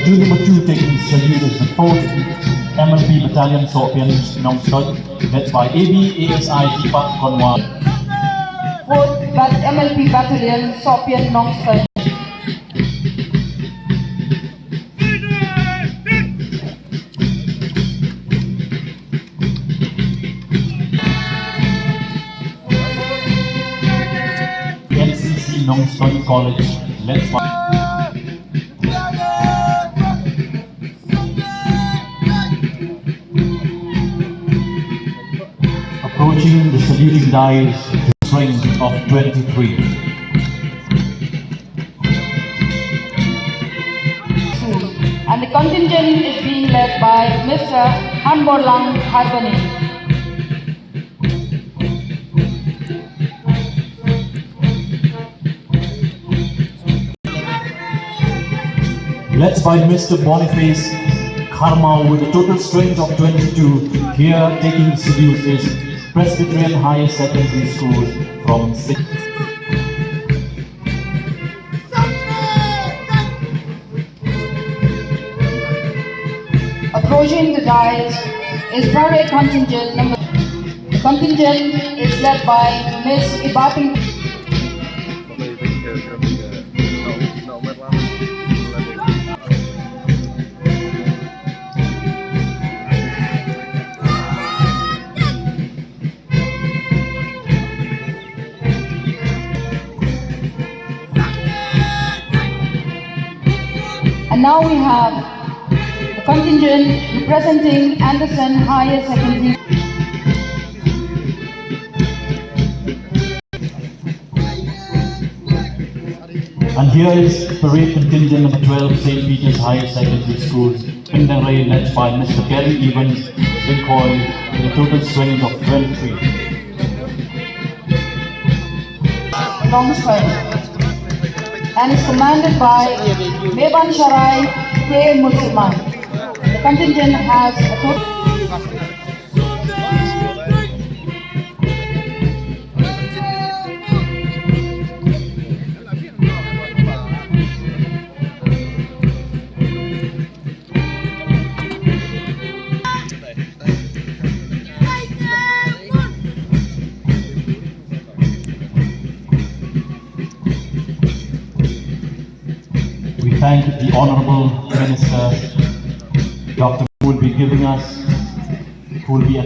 Platoon number 2 taking salute is the 4th MLP Battalion Scorpion Nongstoin, led by AB ASI Deepak Konwa. 4th MLP Battalion Scorpion Nongstoin. NCC Nongstoin College, led by approaching the saluting dice, the strength of 23. And the contingent is being led by Mr. Hanborlang Harbani. Led by Mr. Boniface Karma with a total strength of 22. Here taking the salute is Presbyterian Higher Secondary School from 6. Approaching the dais is parade contingent number. The contingent is led by Miss Ibating. And now we have the contingent representing Anderson Higher Secondary. And here is parade contingent number 12, St. Peter's Higher Secondary School, Pindaray, led by Mr. Gary Evans Lincoln with a total strength of 23. Nongstoin, and is commanded by Meban Sharai K. Musliman. The contingent has a total. We thank the Honorable Minister, Dr. who will be giving us, who will be